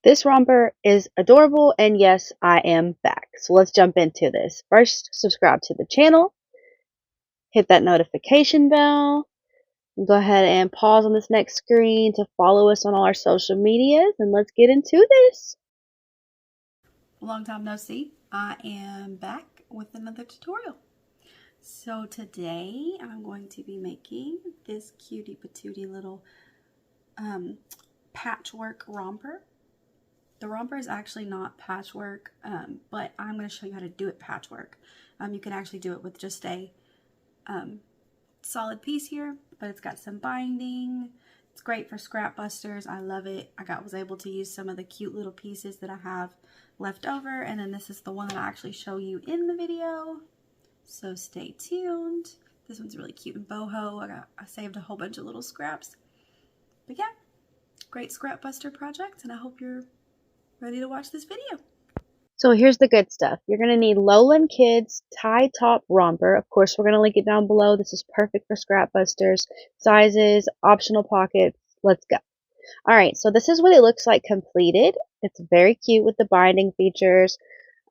This romper is adorable, and yes, I am back. So let's jump into this. First, subscribe to the channel, hit that notification bell, and go ahead and pause on this next screen to follow us on all our social medias, and let's get into this. Long time no see. I am back with another tutorial. So today I'm going to be making this cutie patootie little patchwork romper. The romper is actually not patchwork, but I'm going to show you how to do it patchwork. You can actually do it with just a solid piece here, but it's got some binding. It's great for scrap busters. I love it. I was able to use some of the cute little pieces that I have left over, and then this is the one that I actually show you in the video. So stay tuned. This one's really cute and boho. I saved a whole bunch of little scraps. But yeah, great scrap buster project, and I hope you're ready to watch this video. So here's the good stuff. You're going to need Lowland Kids tie top romper. Of course, we're going to link it down below. This is perfect for scrap busters. Sizes, optional pockets. Let's go. All right, so this is what it looks like completed. It's very cute with the binding features.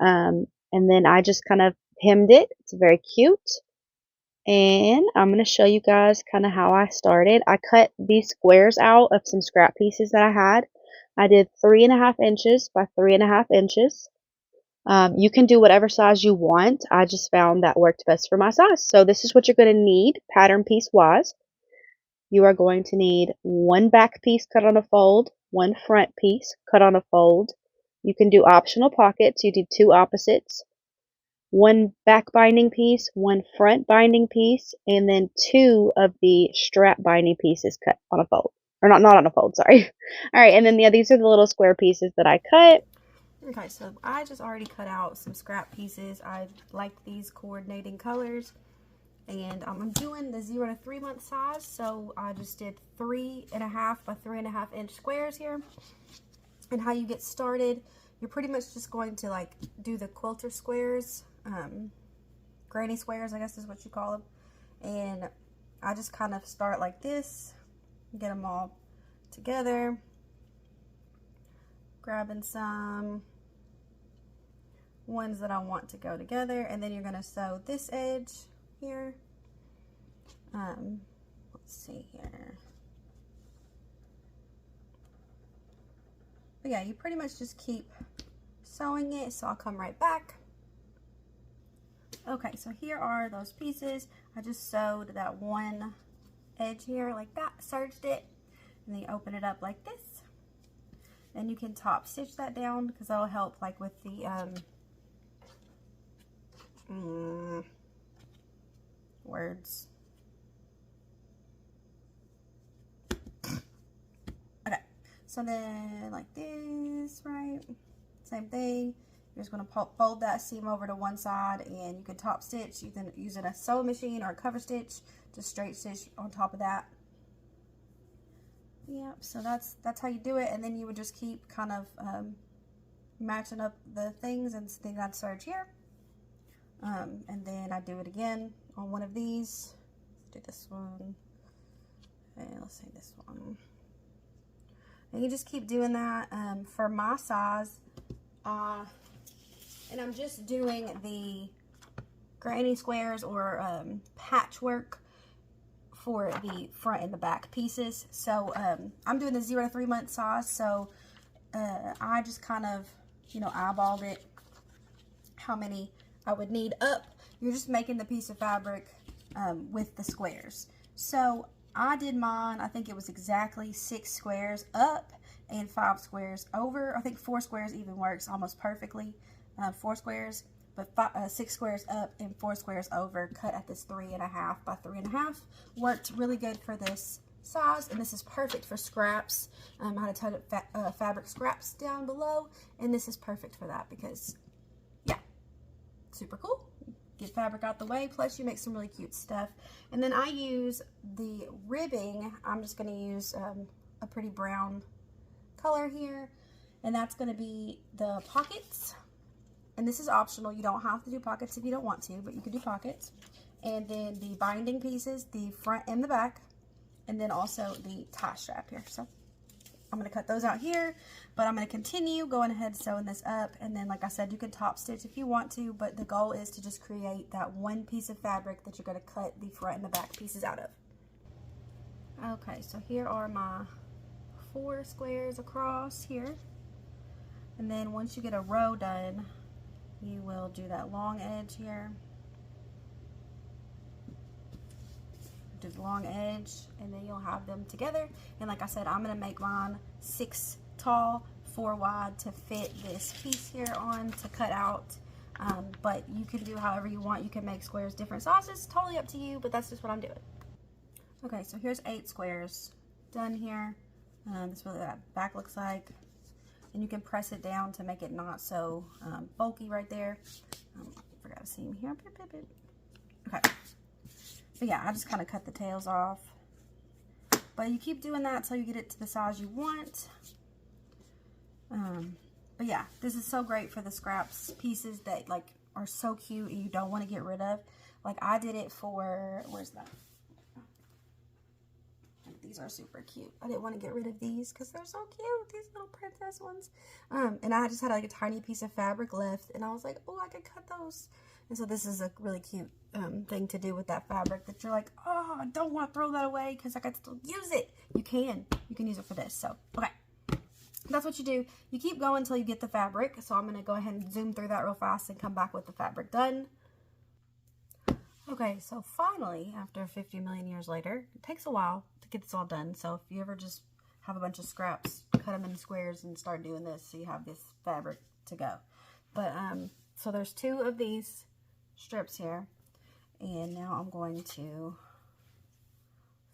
And then I just kind of hemmed it. It's very cute. And I'm going to show you guys kind of how I started. I cut these squares out of some scrap pieces that I had. I did 3.5 inches by 3.5 inches. You can do whatever size you want. I just found that worked best for my size. So this is what you're going to need pattern piece wise. You are going to need one back piece cut on a fold, one front piece cut on a fold. You can do optional pockets. You do two opposites. One back binding piece, one front binding piece, and then two of the strap binding pieces cut on a fold. Or not on a fold, sorry. All right, and then yeah, these are the little square pieces that I cut. Okay, so I just already cut out some scrap pieces. I like these coordinating colors. And I'm doing the 0 to 3 month size, so I just did 3.5 by 3.5 inch squares here. And how you get started, you're pretty much just going to like do the quilter squares, granny squares, I guess is what you call them. And I just kind of start like this, get them all together, grabbing some ones that I want to go together, and then you're going to sew this edge here. Let's see here. But yeah, you pretty much just keep sewing it. So I'll come right back. Okay, so here are those pieces. I just sewed that one edge here like that, serged it, and then you open it up like this. Then you can top stitch that down because that'll help like with the words. Okay, so then like this, right? Same thing. You're just going to fold that seam over to one side, and you can top stitch. You can use a sewing machine or a cover stitch, just straight stitch on top of that. Yep, so that's how you do it, and then you would just keep kind of matching up the things, and then I'd serge here. And then I do it again on one of these. Let's do this one, and let's say this one. And you just keep doing that for my size. And I'm just doing the granny squares or patchwork for the front and the back pieces. So I'm doing the 0 to 3 month size. So I just kind of, you know, eyeballed it, how many I would need up. You're just making the piece of fabric with the squares. So I did mine, I think it was exactly 6 squares up and 5 squares over. I think 4 squares even works almost perfectly. 4 squares, but 6 squares up and 4 squares over, cut at this 3.5 by 3.5. Worked really good for this size, and this is perfect for scraps. I had a ton of fabric scraps down below, and this is perfect for that because, yeah, super cool. Get fabric out the way, plus you make some really cute stuff. And then I use the ribbing. I'm just going to use a pretty brown color here, and that's going to be the pockets. And this is optional. You don't have to do pockets if you don't want to, but you can do pockets. And then the binding pieces, the front and the back, and then also the tie strap here. So I'm going to cut those out here, but I'm going to continue going ahead sewing this up. And then, like I said, you can top stitch if you want to, but the goal is to just create that one piece of fabric that you're going to cut the front and the back pieces out of. Okay, so here are my 4 squares across here. And then once you get a row done, you will do that long edge here. Do the long edge, and then you'll have them together. And like I said, I'm going to make mine 6 tall, 4 wide to fit this piece here on to cut out. But you can do however you want. You can make squares different sizes, totally up to you, but that's just what I'm doing. Okay, so here's 8 squares done here. This is what that back looks like. And you can press it down to make it not so bulky right there. Forgot a seam here. Okay. But yeah, I just kind of cut the tails off. But you keep doing that until you get it to the size you want. But yeah, this is so great for the scraps pieces that like are so cute and you don't want to get rid of. Like I did it for, where's that? These are super cute. I didn't want to get rid of these because they're so cute. These little princess ones. And I just had like a tiny piece of fabric left, and I was like, oh, I could cut those. And so this is a really cute thing to do with that fabric that you're like, oh, I don't want to throw that away because I could still use it. You can use it for this. So, okay. That's what you do. You keep going until you get the fabric. So I'm going to go ahead and zoom through that real fast and come back with the fabric done. Okay, so finally, after 50 million years later, it takes a while to get this all done. So if you ever just have a bunch of scraps, cut them into squares and start doing this so you have this fabric to go. But, so there's 2 of these strips here. And now I'm going to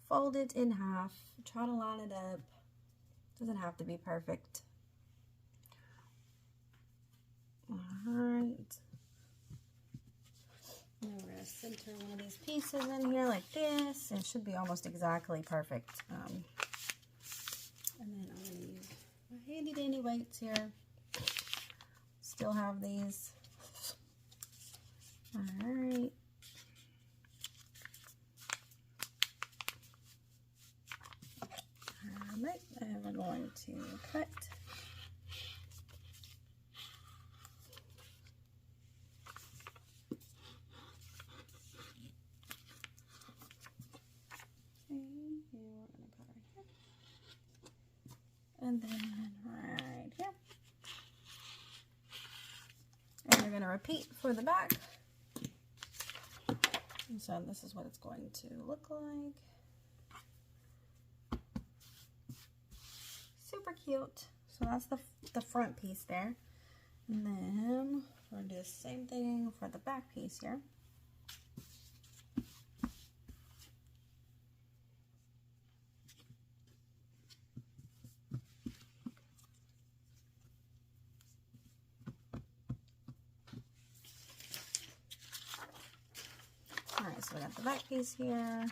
fold it in half, try to line it up. Doesn't have to be perfect. Alright. Now we're going to center one of these pieces in here like this. It should be almost exactly perfect. And then I'm going to use my handy dandy weights here. Still have these. Alright. Alright, and we're going to cut. And then right here. And you're going to repeat for the back. And so this is what it's going to look like. Super cute. So that's the front piece there. And then we're going to do the same thing for the back piece here. Alright, so we got the back piece here.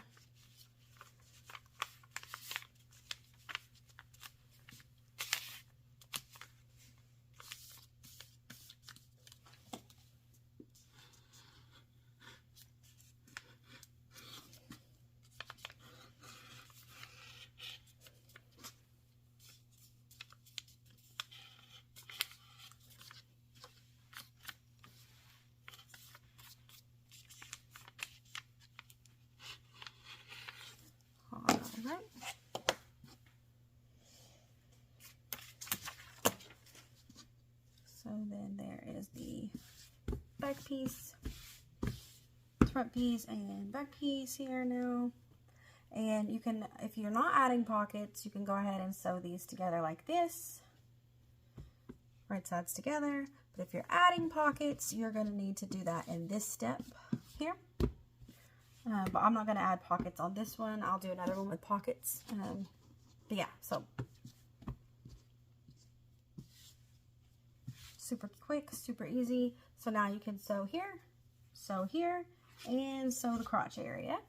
Alright. So then there is the back piece, front piece, and back piece here now. And you can, if you're not adding pockets, you can go ahead and sew these together like this. Right sides together. But if you're adding pockets, you're going to need to do that in this step here. But I'm not going to add pockets on this one. I'll do another one with pockets. But yeah, so super quick, super easy. So now you can sew here, and sew the crotch area.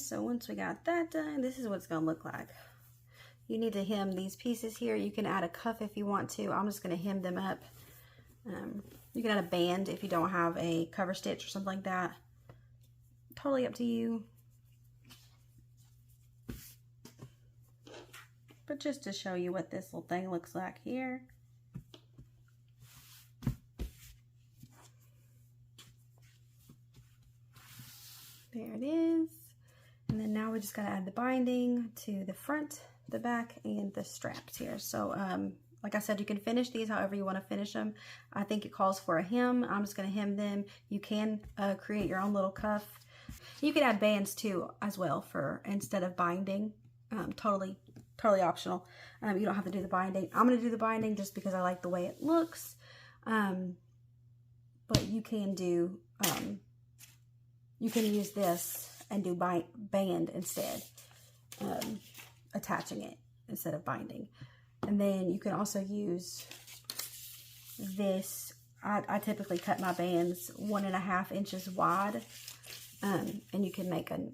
so once we got that done, this is what it's gonna look like. You need to hem these pieces here. You can add a cuff if you want to. I'm just gonna hem them up. You can add a band if you don't have a cover stitch or something like that. Totally up to you. But just to show you what this little thing looks like here. There it is. And then now we just gotta add the binding to the front, the back, and the straps here. So like I said, you can finish these however you want to finish them. I think it calls for a hem. I'm just gonna hem them. You can create your own little cuff. You can add bands too as well for instead of binding. Totally optional. You don't have to do the binding. I'm gonna do the binding just because I like the way it looks. But you can do you can use this and do band instead, attaching it instead of binding. And then you can also use this. I typically cut my bands 1.5 inches wide, and you can make an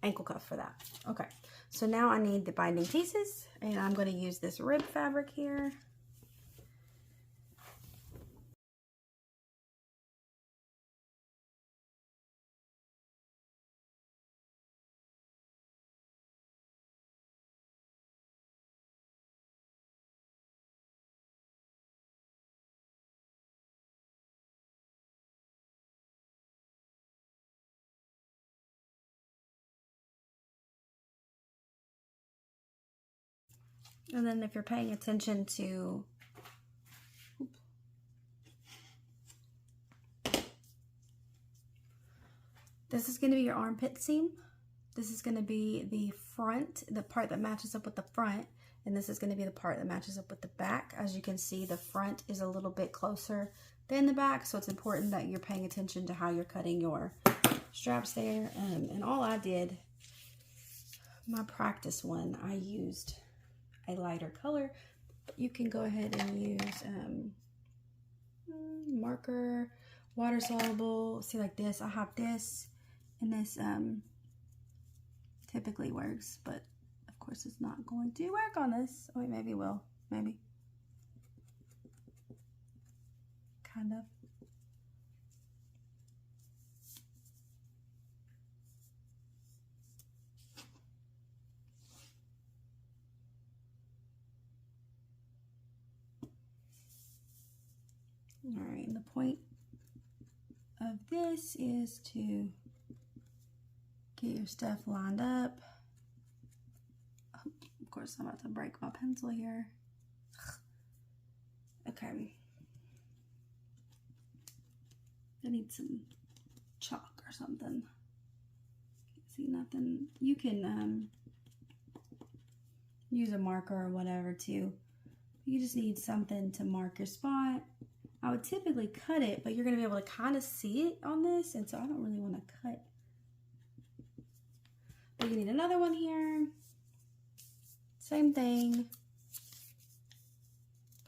ankle cuff for that. Okay, so now I need the binding pieces, and I'm going to use this rib fabric here. And then if you're paying attention to this is going to be your armpit seam. This is going to be the front, the part that matches up with the front, and this is going to be the part that matches up with the back. As you can see, the front is a little bit closer than the back, so it's important that you're paying attention to how you're cutting your straps there. And all I did, my practice one, I used a lighter color, but you can go ahead and use marker, water soluble. See, like this, I have this, and this typically works, but of course it's not going to work on this. Oh, wait, maybe it will, maybe, kind of. All right, and the point of this is to get your stuff lined up. Oh, of course, I'm about to break my pencil here. Okay. I need some chalk or something. See nothing. You can use a marker or whatever too. You just need something to mark your spot. I would typically cut it, but you're going to be able to kind of see it on this, and so I don't really want to cut. But you need another one here. Same thing.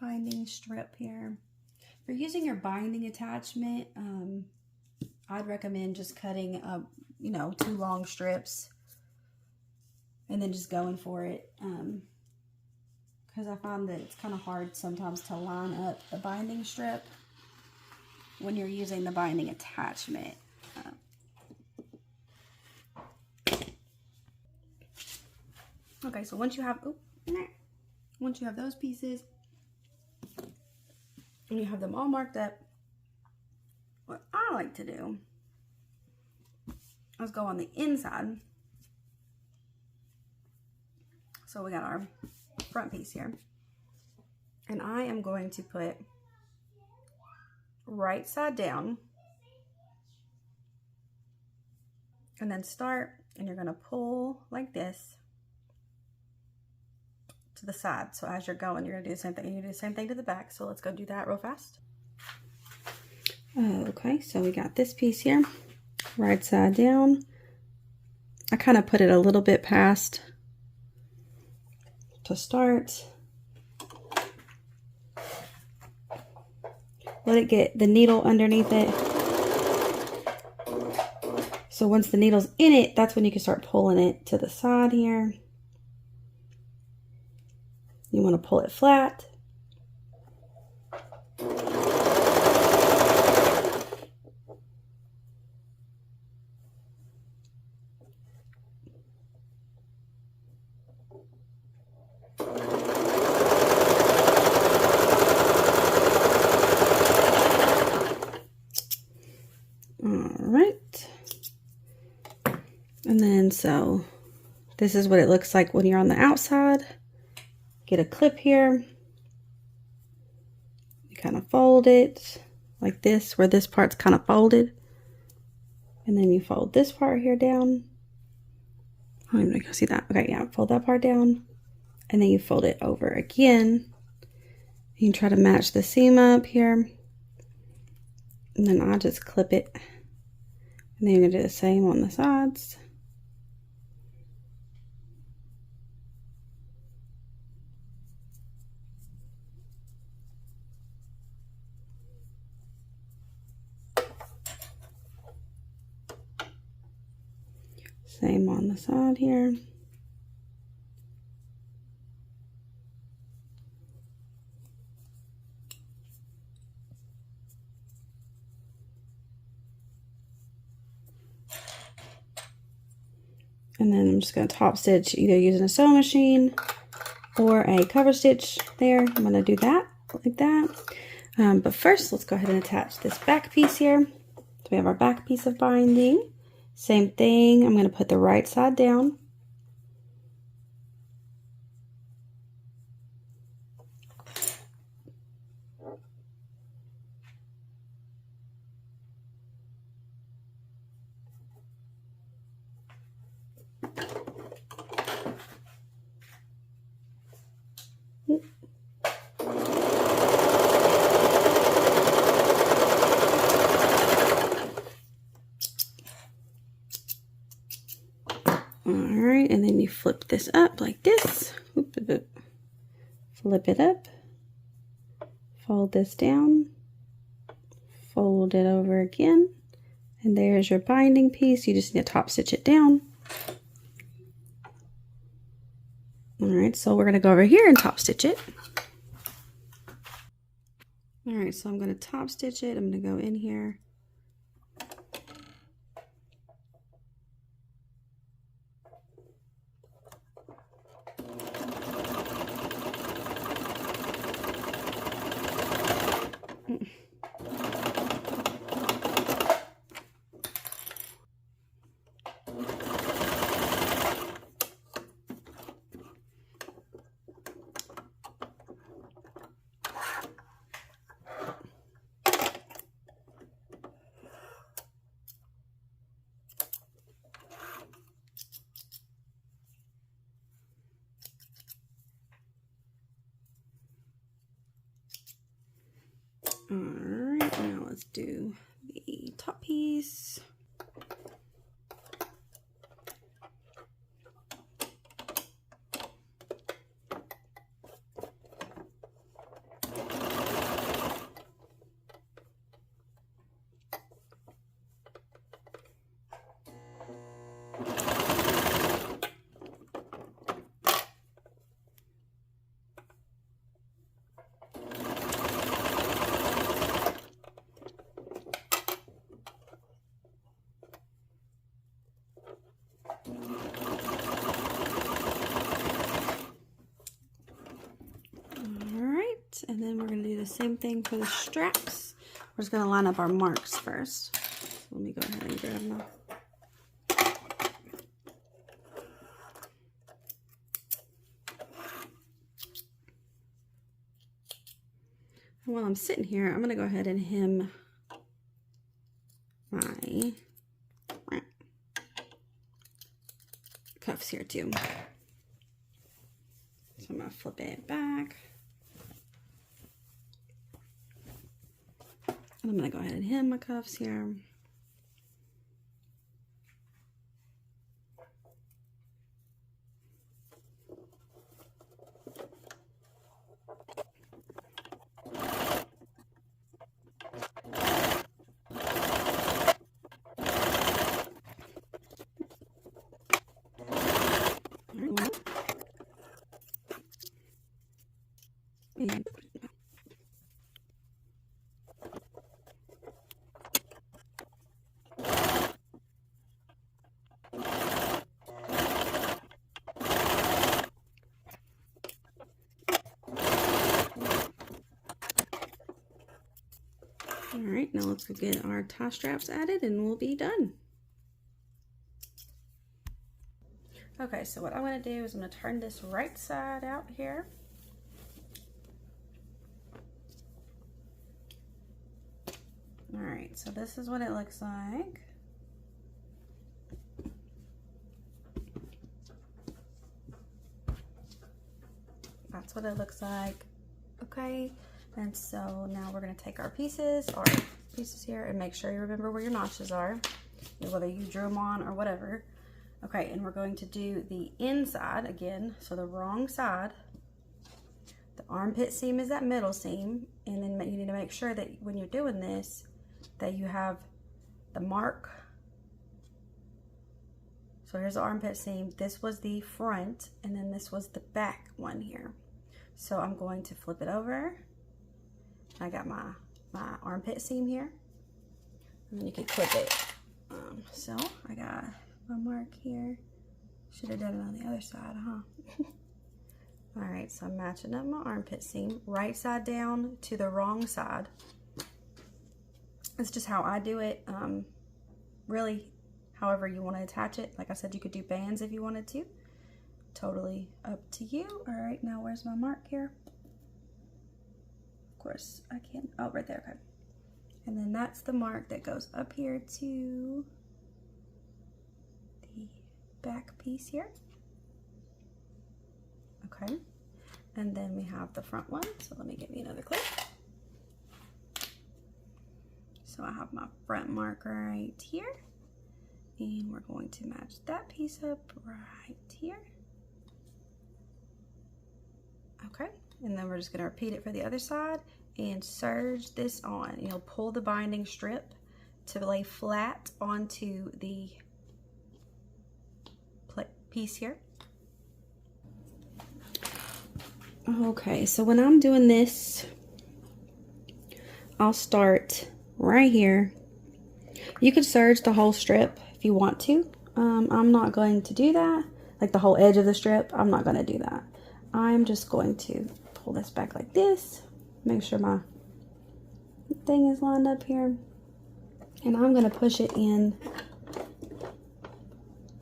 Binding strip here. For using your binding attachment, I'd recommend just cutting up, 2 long strips and then just going for it. Because I find that it's kind of hard sometimes to line up the binding strip when you're using the binding attachment. Okay, so once you have those pieces and you have them all marked up, what I like to do is go on the inside. So we got our front piece here, and I am going to put right side down and then start, and you're going to pull like this to the side. So as you're going, you're going to do the same thing. You do the same thing to the back. So let's go do that real fast. Okay, so we got this piece here, right side down. I kind of put it a little bit past to start. Let it get the needle underneath it. So So once the needle's in it, that's when you can start pulling it to the side here. You want to pull it flat. Alright. And then so this is what it looks like when you're on the outside. Get a clip here. You kind of fold it like this, where this part's kind of folded. And then you fold this part here down. I don't even know if you can see that. Okay, yeah, fold that part down. And then you fold it over again. You can try to match the seam up here. And then I'll just clip it. And then you're going to do the same on the sides. Same on the side here. And then I'm just going to top stitch either using a sewing machine or a cover stitch there. I'm going to do that like that. But first, let's go ahead and attach this back piece here. So we have our back piece of binding. Same thing, I'm going to put the right side down. Alright, and then you flip this up like this. Flip it up. Fold this down. Fold it over again. And there's your binding piece. You just need to top stitch it down. Alright, so we're going to go over here and top stitch it. Alright, so I'm going to top stitch it. I'm going to go in here. Alright, now let's do the top piece. And then we're going to do the same thing for the straps. We're just going to line up our marks first. So let me go ahead and grab them. And while I'm sitting here, I'm going to go ahead and hem my cuffs here too. So I'm going to flip it back. And I'm going to go ahead and hem my cuffs here. and all right, now let's go get our tie straps added and we'll be done. Okay, so what I'm going to do is I'm going to turn this right side out here. All right, so this is what it looks like. That's what it looks like. Okay, and so now we're going to take our pieces here and make sure you remember where your notches are, whether you drew them on or whatever. Okay, and we're going to do the inside again, so the wrong side. The armpit seam is that middle seam, and then you need to make sure that when you're doing this, that you have the mark. So here's the armpit seam. This was the front, and then this was the back one here. So I'm going to flip it over. I got my armpit seam here, and then you can clip it. So I got my mark here. Should have done it on the other side, huh? All right, so I'm matching up my armpit seam, right side down to the wrong side. It's just how I do it. Really, however you want to attach it. Like I said, you could do bands if you wanted to. Totally up to you. All right, now where's my mark here? Of course, I can't. Oh, right there. Okay. And then that's the mark that goes up here to the back piece here. Okay. And then we have the front one. So let me give you another clip. So I have my front mark right here. And we're going to match that piece up right here. Okay, and then we're just going to repeat it for the other side and serge this on. You'll pull the binding strip to lay flat onto the piece here. Okay, so when I'm doing this, I'll start right here. You could serge the whole strip if you want to. I'm not going to do that, like the whole edge of the strip. I'm not going to do that. I'm just going to pull this back like this, make sure my thing is lined up here, and I'm going to push it in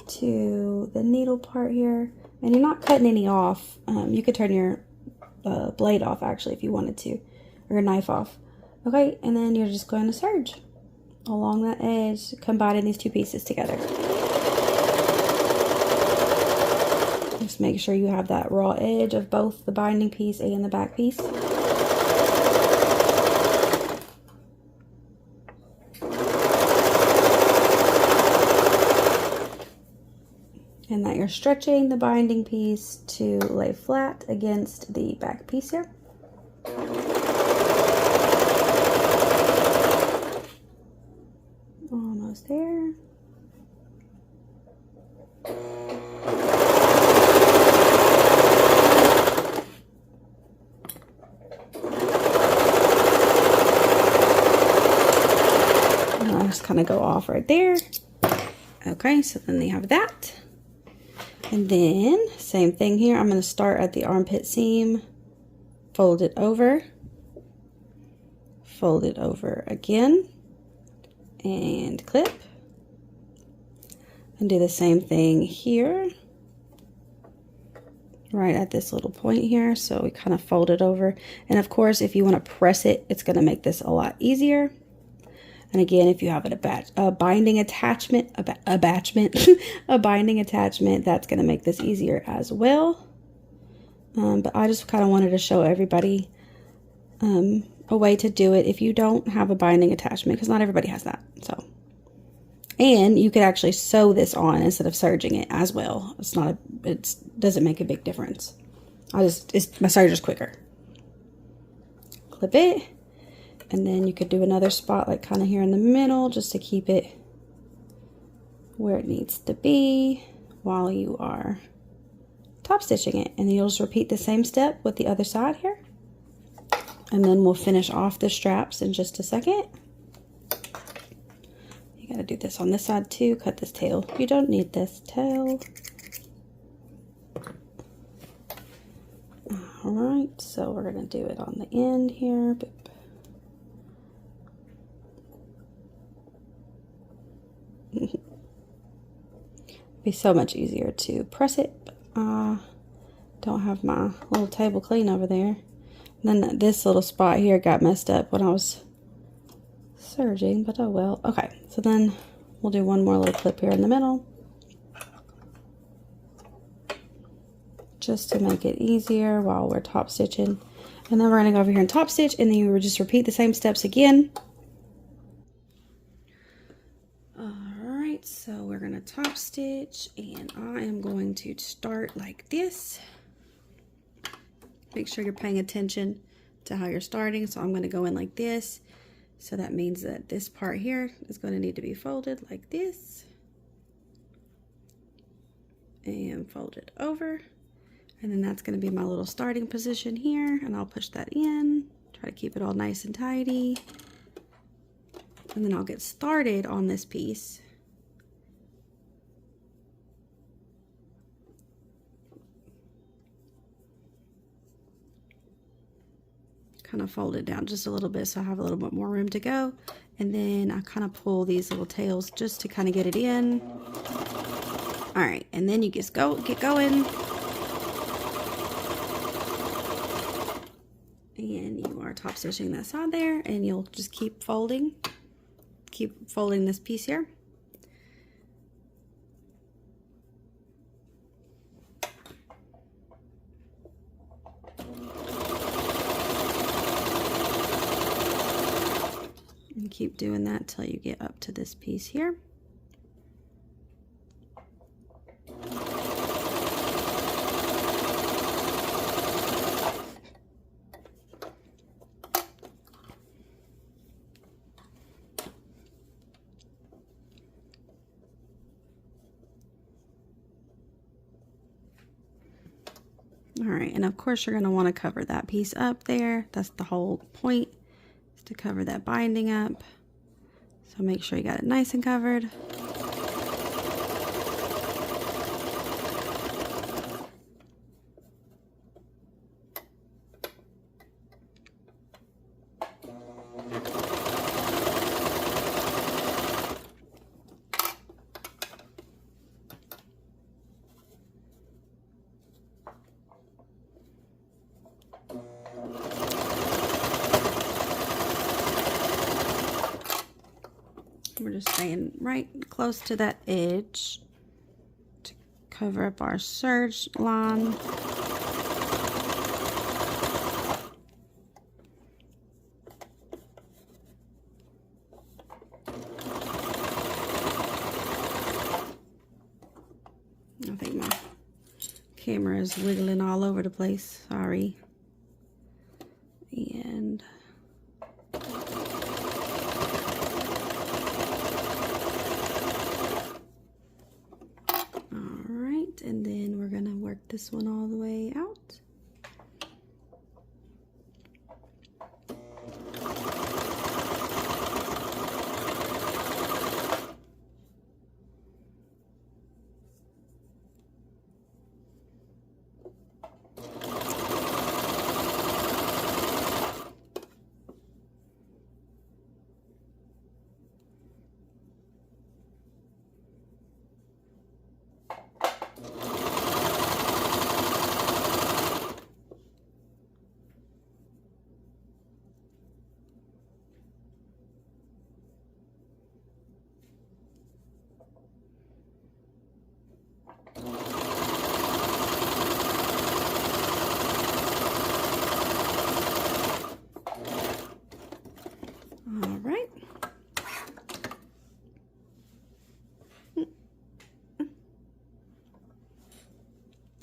to the needle part here. And you're not cutting any off. You could turn your blade off actually if you wanted to, or your knife off. Okay, and then you're just going to serge along that edge, combining these two pieces together. Just make sure you have that raw edge of both the binding piece and the back piece. And that you're stretching the binding piece to lay flat against the back piece here. Almost there. Just kind of go off right there. Okay, so then they have that. And then same thing here. I'm going to start at the armpit seam, fold it over again, and clip. And do the same thing here, right at this little point here. So we kind of fold it over. And of course, if you want to press it, it's going to make this a lot easier. And again, if you have a binding attachment, a binding attachment, that's going to make this easier as well. But I just kind of wanted to show everybody a way to do it if you don't have a binding attachment, because not everybody has that. So, and you could actually sew this on instead of serging it as well. It doesn't make a big difference. My serge is quicker. Clip it. And then you could do another spot like kind of here in the middle just to keep it where it needs to be while you are top stitching it. And you'll just repeat the same step with the other side here. And then we'll finish off the straps in just a second. You gotta do this on this side too. Cut this tail. You don't need this tail. Alright, so we're gonna do it on the end here. Boop. Be so much easier to press it. Don't have my little table clean over there. And then this little spot here got messed up when I was serging, but oh well. Okay, so then we'll do one more little clip here in the middle, just to make it easier while we're top stitching. And then we're gonna go over here and top stitch, and then you will just repeat the same steps again. Alright, so we're gonna top stitch, and I am going to start like this. Make sure you're paying attention to how you're starting. So I'm going to go in like this. So that means that this part here is going to need to be folded like this. And fold it over. And then that's going to be my little starting position here. And I'll push that in. Try to keep it all nice and tidy. And then I'll get started on this piece. Kind of fold it down just a little bit so I have a little bit more room to go. And then I kind of pull these little tails just to kind of get it in. All right, and then you just get going. And you are top stitching that side there, and you'll just keep folding this piece here. And keep doing that till you get up to this piece here. All right, and of course you're going to want to cover that piece up there. That's the whole point, is to cover that binding up. So make sure you got it nice and covered. We're just staying right close to that edge to cover up our serge line. I think my camera is wiggling all over the place. Sorry. And and then we're going to work this one all the way out.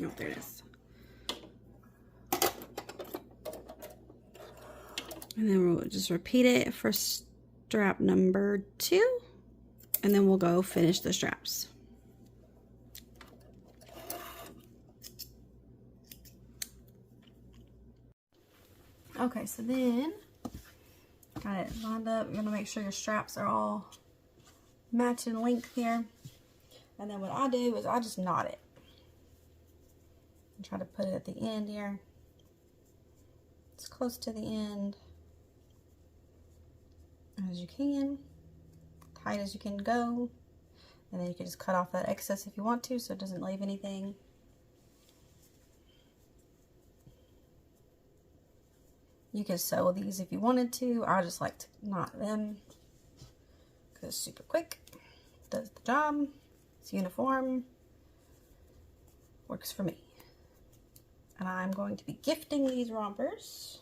Oh, there it is. And then we'll just repeat it for strap number 2, and then we'll go finish the straps. Okay, so then got it lined up. You're gonna make sure your straps are all matching length here. And then what I do is I just knot it. And try to put it at the end here. As close to the end as you can. Tight as you can go. And then you can just cut off that excess if you want to, so it doesn't leave anything. You can sew these if you wanted to. I just like to knot them because it's super quick. Does the job. It's uniform. Works for me. And I'm going to be gifting these rompers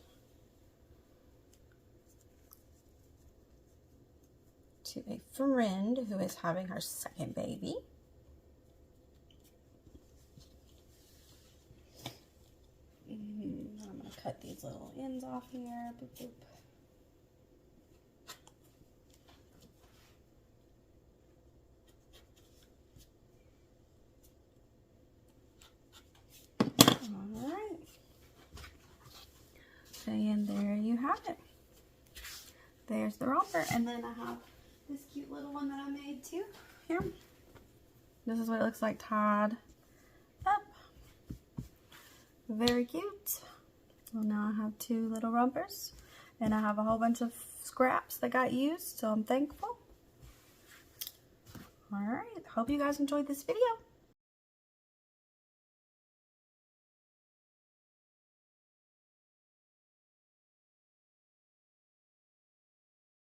to a friend who is having her second baby. I'm going to cut these little ends off here. Boop, boop. Alright. And there you have it. There's the romper. And then I have this cute little one that I made too. Here. This is what it looks like tied up. Very cute. Well, now I have two little rompers. And I have a whole bunch of scraps that got used, so I'm thankful. Alright, hope you guys enjoyed this video.